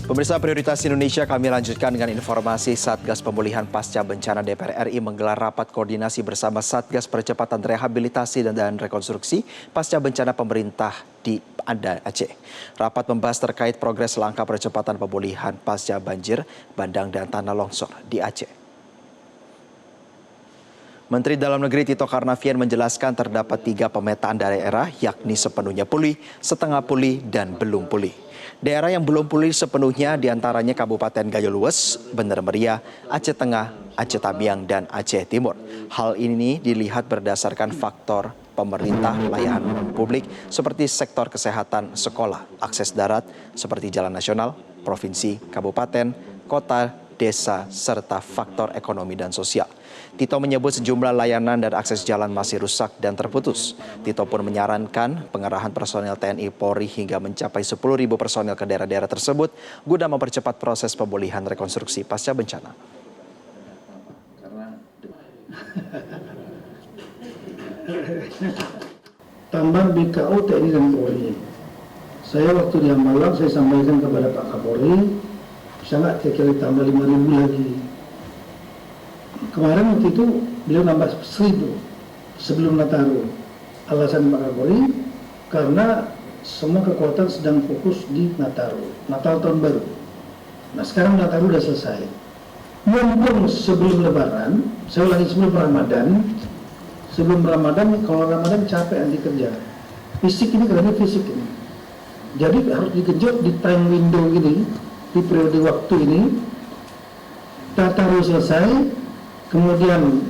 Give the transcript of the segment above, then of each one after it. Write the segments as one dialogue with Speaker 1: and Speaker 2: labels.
Speaker 1: Pemirsa Prioritas Indonesia, kami lanjutkan dengan informasi Satgas Pemulihan Pasca Bencana DPR RI menggelar rapat koordinasi bersama Satgas Percepatan Rehabilitasi dan Rekonstruksi Pasca Bencana Pemerintah di Banda Aceh. Rapat membahas terkait progres langkah percepatan pemulihan pasca banjir, bandang dan tanah longsor di Aceh. Menteri Dalam Negeri Tito Karnavian menjelaskan terdapat 3 pemetaan daerah, yakni sepenuhnya pulih, setengah pulih, dan belum pulih. Daerah yang belum pulih sepenuhnya diantaranya Kabupaten Gayo Lues, Bener Meriah, Aceh Tengah, Aceh Tamiang, dan Aceh Timur. Hal ini dilihat berdasarkan faktor pemerintah layanan publik seperti sektor kesehatan, sekolah, akses darat seperti jalan nasional, provinsi, kabupaten, kota, desa, serta faktor ekonomi dan sosial. Tito menyebut sejumlah layanan dan akses jalan masih rusak dan terputus. Tito pun menyarankan pengerahan personel TNI Polri hingga mencapai 10.000 personel ke daerah-daerah tersebut guna mempercepat proses pemulihan rekonstruksi pasca bencana.
Speaker 2: Tambah BKO TNI dan Polri. Saya waktu di Hambalang saya sampaikan kepada Pak Kapolri, bisa nggak kira-kira tambah 5.000 lagi. Kemarin waktu itu beliau nambah 1.000 sebelum Nataru. Alasan Pak Kapolri karena semua kekuatan sedang fokus di Nataru, Natal tahun baru. Nah sekarang Nataru udah selesai. Mumpung sebelum Lebaran, saya ulangi sebelum Ramadan. Sebelum Ramadan, kalau Ramadan capek nanti kerja. Fisik ini karena fisik ini. Jadi harus dikejut di time window ini, di periode waktu ini. Nataru selesai. Kemudian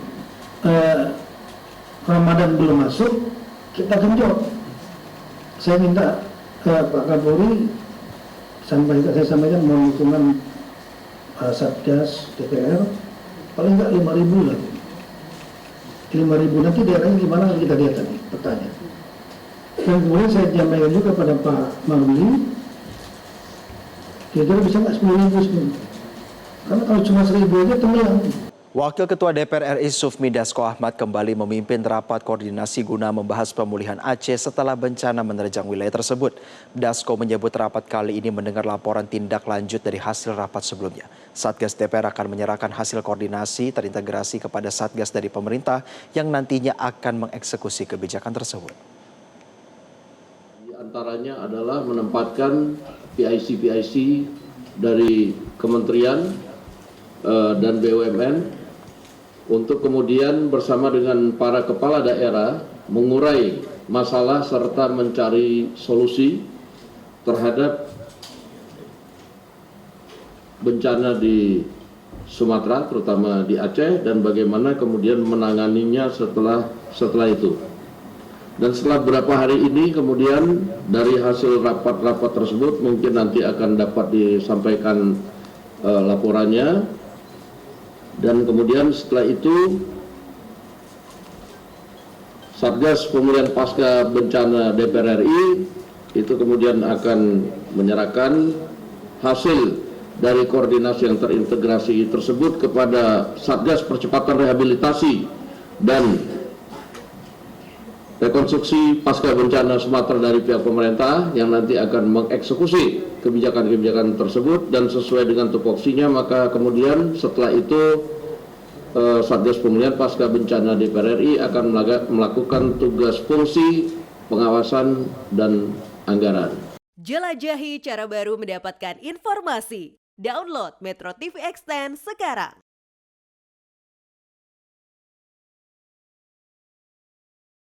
Speaker 2: Ramadan belum masuk, kita genjot. Saya minta Pak Kapolri saya sampaikan mohon dukungan Satgas DPR paling enggak 5.000 lagi. 5.000 nanti daerahnya gimana kita lihat tadi petanya. Dan kemudian saya sampaikan juga pada Pak Maruli, kira-kira bisa nggak 10.000 semua? Karena kalau cuma 1.000 aja tenggelam.
Speaker 1: Wakil Ketua DPR RI Sufmi Dasko Ahmad kembali memimpin rapat koordinasi guna membahas pemulihan Aceh setelah bencana menerjang wilayah tersebut. Dasko menyebut rapat kali ini mendengar laporan tindak lanjut dari hasil rapat sebelumnya. Satgas DPR akan menyerahkan hasil koordinasi terintegrasi kepada Satgas dari pemerintah yang nantinya akan mengeksekusi kebijakan tersebut.
Speaker 3: Di antaranya adalah menempatkan PIC dari kementerian dan BUMN untuk kemudian bersama dengan para kepala daerah mengurai masalah serta mencari solusi terhadap bencana di Sumatera, terutama di Aceh, dan bagaimana kemudian menanganinya setelah itu. Dan setelah beberapa hari ini kemudian dari hasil rapat-rapat tersebut mungkin nanti akan dapat disampaikan laporannya. Dan kemudian setelah itu Satgas Pemulihan Pasca Bencana DPR RI itu kemudian akan menyerahkan hasil dari koordinasi yang terintegrasi tersebut kepada Satgas Percepatan Rehabilitasi dan Rekonstruksi Pasca Bencana Sumatera dari pihak pemerintah yang nanti akan mengeksekusi kebijakan-kebijakan tersebut, dan sesuai dengan tupoksinya maka kemudian setelah itu Satgas Pemulihan Pasca Bencana DPR RI akan melakukan tugas fungsi pengawasan dan anggaran.
Speaker 4: Jelajahi cara baru mendapatkan informasi. Download Metro TV Extend sekarang.